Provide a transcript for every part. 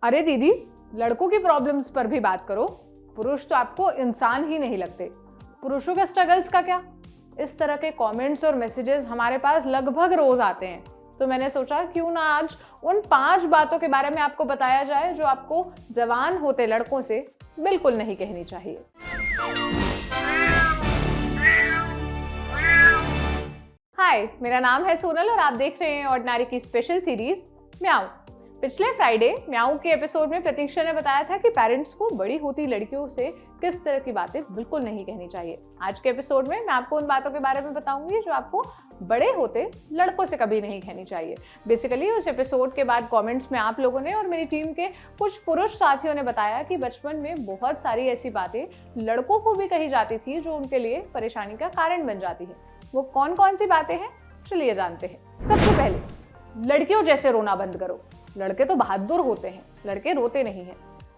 अरे दीदी, लड़कों की प्रॉब्लम्स पर भी बात करो। पुरुष तो आपको इंसान ही नहीं लगते, पुरुषों के स्ट्रगल्स का क्या? इस तरह के कमेंट्स और मैसेजेस हमारे पास लगभग रोज आते हैं। तो मैंने सोचा क्यों ना आज उन 5 बातों के बारे में आपको बताया जाए जो आपको जवान होते लड़कों से बिल्कुल नहीं कहनी चाहिए। हाय, मेरा नाम है सोनल और आप देख रहे हैं ऑर्डिनरी की स्पेशल सीरीज म्याऊ। पिछले फ्राइडे म्याऊ के एपिसोड में प्रतीक्षा ने बताया था कि पेरेंट्स को बड़ी होती लड़कियों से किस तरह की बातें बिल्कुल नहीं कहनी चाहिए। आज के एपिसोड में मैं आपको उन बातों के बारे में बताऊंगी जो आपको बड़े होते लड़कों से कभी नहीं कहनी चाहिए। बेसिकली उस एपिसोड के बाद कमेंट्स में आप लोगों ने और मेरी टीम के कुछ पुरुष साथियों ने बताया कि बचपन में बहुत सारी ऐसी बातें लड़कों को भी कही जाती थी जो उनके लिए परेशानी का कारण बन जाती है। वो कौन कौन सी बातें हैं, चलिए जानते हैं। सबसे पहले, लड़कियों जैसे रोना बंद करो। लड़के तो बहादुर होते हैं, लड़के रोते नहीं हैं।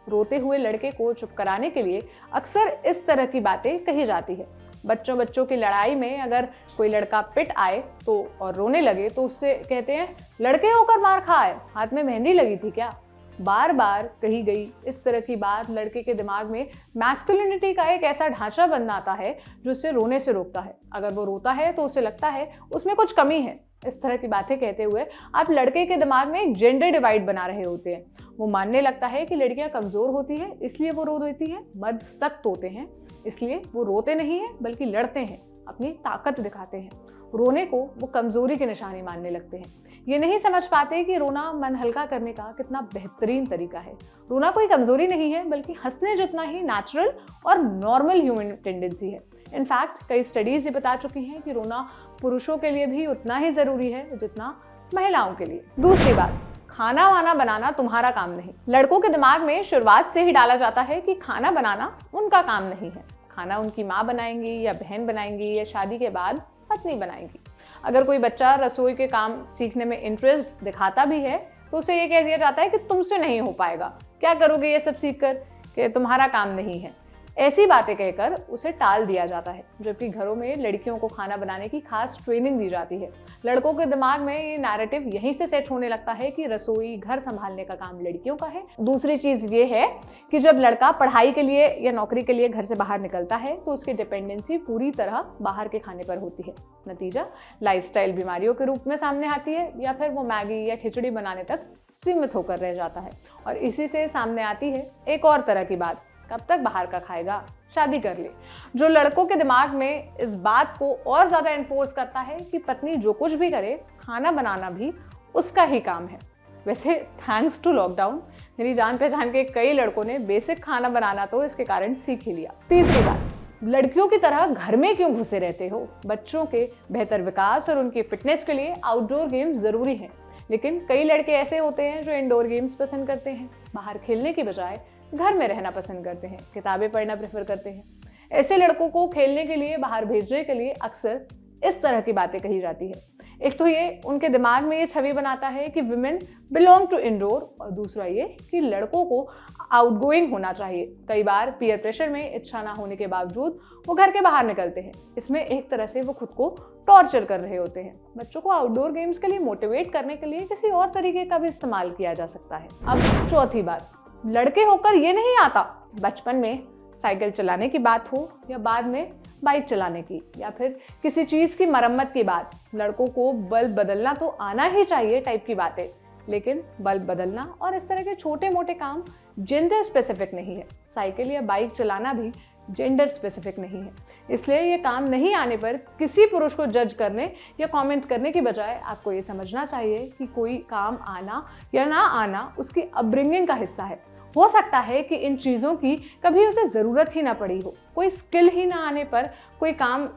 रोते हुए लड़के को चुप कराने के लिए अक्सर इस तरह की बातें कही जाती है। बच्चों की लड़ाई में अगर कोई लड़का पिट आए तो और रोने लगे तो उससे कहते हैं, लड़के होकर मार खाए, हाथ में मेहंदी लगी थी क्या? बार बार कही गई इस तरह की बात लड़के के दिमाग में मैस्कुलिनिटी का एक ऐसा ढांचा बनाता है जो उसे रोने से रोकता है। अगर वो रोता है तो उसे लगता है उसमें कुछ कमी है। इस तरह की बातें कहते हुए आप लड़के के दिमाग में एक जेंडर डिवाइड बना रहे होते हैं। वो मानने लगता है कि लड़कियां कमजोर होती है इसलिए वो रो देती है, मर्द सख्त होते हैं इसलिए वो रोते नहीं है बल्कि लड़ते हैं, अपनी ताकत दिखाते हैं। रोने को वो कमजोरी की निशानी मानने लगते हैं। ये नहीं समझ पाते कि रोना मन हल्का करने का कितना बेहतरीन तरीका है। रोना कोई कमजोरी नहीं है बल्कि हंसने जितना ही नेचुरल और नॉर्मल ह्यूमन टेंडेंसी है। इनफैक्ट कई स्टडीज ये बता चुकी हैं कि रोना पुरुषों के लिए भी उतना ही जरूरी है जितना महिलाओं के लिए। दूसरी बात, खाना वाना बनाना तुम्हारा काम नहीं। लड़कों के दिमाग में शुरुआत से ही डाला जाता है कि खाना बनाना उनका काम नहीं है। खाना उनकी माँ बनाएंगी या बहन बनाएंगी या शादी के बाद पत्नी बनाएंगी। अगर कोई बच्चा रसोई के काम सीखने में इंटरेस्ट दिखाता भी है तो उसे ये कह दिया जाता है कि तुमसे नहीं हो पाएगा, क्या करोगे ये सब सीखकर, कि तुम्हारा काम नहीं है। ऐसी बातें कहकर उसे टाल दिया जाता है, जबकि घरों में लड़कियों को खाना बनाने की खास ट्रेनिंग दी जाती है। लड़कों के दिमाग में ये नैरेटिव यहीं से सेट होने लगता है कि रसोई घर संभालने का काम लड़कियों का है। दूसरी चीज ये है कि जब लड़का पढ़ाई के लिए या नौकरी के लिए घर से बाहर निकलता है तो उसकी डिपेंडेंसी पूरी तरह बाहर के खाने पर होती है। नतीजा लाइफस्टाइल बीमारियों के रूप में सामने आती है या फिर वो मैगी या खिचड़ी बनाने तक सीमित होकर रह जाता है। और इसी से सामने आती है एक और तरह की बात, कब तक बाहर का खाएगा, शादी कर ले, जो लड़कों के दिमाग में इस बात को और ज्यादा एनफोर्स करता है कि पत्नी जो कुछ भी करे खाना बनाना भी उसका ही काम है। वैसे थैंक्स टू लॉकडाउन मेरी जान पहचान के कई लड़कों ने बेसिक खाना बनाना तो इसके कारण सीख ही लिया। तीसरी बात, लड़कियों की तरह घर में क्यों घुसे रहते हो? बच्चों के बेहतर विकास और उनकी फिटनेस के लिए आउटडोर गेम्स जरूरी हैं, लेकिन कई लड़के ऐसे होते हैं जो इंडोर गेम्स पसंद करते हैं, बाहर खेलने की बजाय घर में रहना पसंद करते हैं, किताबें पढ़ना प्रेफर करते हैं। ऐसे लड़कों को खेलने के लिए बाहर भेजने के लिए अक्सर इस तरह की बातें कही जाती है। एक तो ये उनके दिमाग में ये छवि बनाता है कि विमेन बिलोंग टू इंडोर, और दूसरा ये कि लड़कों को आउटगोइंग होना चाहिए। कई बार पीयर प्रेशर में इच्छा ना होने के बावजूद वो घर के बाहर निकलते हैं। इसमें एक तरह से वो खुद को टॉर्चर कर रहे होते हैं। बच्चों को आउटडोर गेम्स के लिए मोटिवेट करने के लिए किसी और तरीके का भी इस्तेमाल किया जा सकता है। अब चौथी बात, लड़के होकर ये नहीं आता बचपन में साइकिल चलाने की बात हो या बाद में बाइक चलाने की या फिर किसी चीज की मरम्मत की बात, लड़कों को बल्ब बदलना तो आना ही चाहिए टाइप की बातें। लेकिन बल्ब बदलना और इस तरह के छोटे मोटे काम जेंडर स्पेसिफिक नहीं है। साइकिल या बाइक चलाना भी जेंडर स्पेसिफिक नहीं है। इसलिए ये काम नहीं आने पर किसी पुरुष को जज करने या कमेंट करने की बजाय आपको ये समझना चाहिए कि कोई काम आना या ना आना उसकी अपब्रिंगिंग का हिस्सा है। हो सकता है कि इन चीज़ों की कभी उसे ज़रूरत ही ना पड़ी हो। कोई स्किल ही ना आने पर कोई काम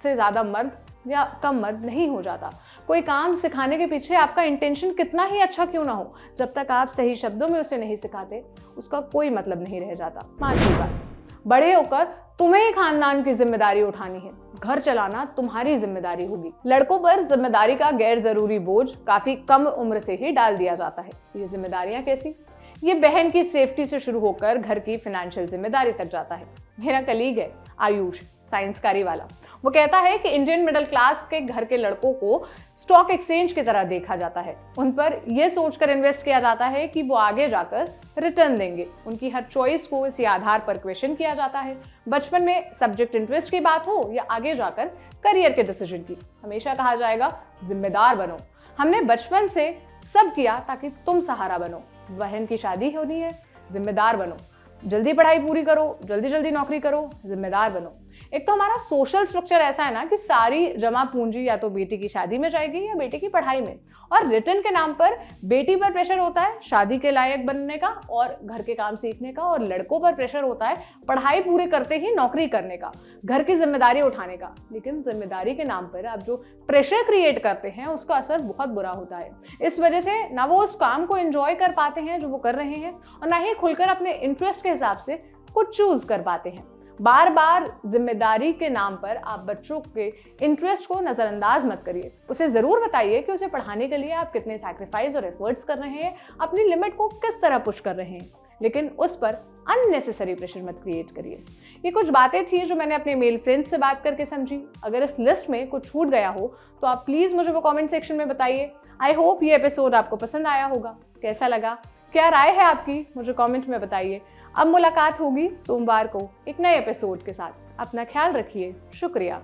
से ज़्यादा मर्द या कम मर्द नहीं हो जाता। कोई काम सिखाने के पीछे आपका इंटेंशन कितना ही अच्छा क्यों ना हो, जब तक आप सही शब्दों में उसे नहीं सिखाते उसका कोई मतलब नहीं रह जाता। पांचवी बात, बड़े होकर तुम्हें ही खानदान की जिम्मेदारी उठानी है, घर चलाना तुम्हारी जिम्मेदारी होगी। लड़कों पर जिम्मेदारी का गैर जरूरी बोझ काफी कम उम्र से ही डाल दिया जाता है। ये जिम्मेदारियां कैसी? ये बहन की सेफ्टी से शुरू होकर घर की फाइनेंशियल जिम्मेदारी तक जाता है। मेरा कलीग है, आयुष, साइंसकारी वाला। वो कहता है कि इंडियन मिडिल क्लास के घर के लड़कों को स्टॉक एक्सचेंज की तरह देखा जाता है। उन पर यह सोचकर इन्वेस्ट किया जाता है कि वो आगे जाकर रिटर्न देंगे। उनकी हर चॉइस को इसी आधार पर क्वेश्चन किया जाता है। बचपन में सब्जेक्ट इंटरेस्ट की बात हो या आगे जाकर करियर के डिसीजन की, हमेशा कहा जाएगा जिम्मेदार बनो। हमने बचपन से सब किया ताकि तुम सहारा बनो। बहन की शादी होनी है, जिम्मेदार बनो। जल्दी पढ़ाई पूरी करो, जल्दी जल्दी नौकरी करो, जिम्मेदार बनो। एक तो हमारा सोशल स्ट्रक्चर ऐसा है ना कि सारी जमा पूंजी या तो बेटी की शादी में जाएगी या बेटे की पढ़ाई में। और रिटर्न के नाम पर बेटी पर प्रेशर होता है शादी के लायक बनने का और घर के काम सीखने का, और लड़कों पर प्रेशर होता है पढ़ाई पूरी करते ही नौकरी करने का, घर की जिम्मेदारी उठाने का। लेकिन जिम्मेदारी के नाम पर आप जो प्रेशर क्रिएट करते हैं उसका असर बहुत बुरा होता है। इस वजह से ना वो उस काम को एंजॉय कर पाते हैं जो वो कर रहे हैं, और ना ही खुलकर अपने इंटरेस्ट के हिसाब से कुछ चूज कर पाते हैं। बार बार जिम्मेदारी के नाम पर आप बच्चों के इंटरेस्ट को नजरअंदाज मत करिए। उसे जरूर बताइए कि उसे पढ़ाने के लिए आप कितने सैक्रिफाइस और एफर्ट्स कर रहे हैं, अपनी लिमिट को किस तरह पुश कर रहे हैं, लेकिन उस पर अननेसेसरी प्रेशर मत क्रिएट करिए। ये कुछ बातें थी जो मैंने अपने मेल फ्रेंड्स से बात करके समझी। अगर इस लिस्ट में कुछ छूट गया हो तो आप प्लीज मुझे वो कमेंट सेक्शन में बताइए। आई होप ये एपिसोड आपको पसंद आया होगा। कैसा लगा, क्या राय है आपकी, मुझे कमेंट में बताइए। अब मुलाकात होगी सोमवार को एक नए एपिसोड के साथ। अपना ख्याल रखिए। शुक्रिया।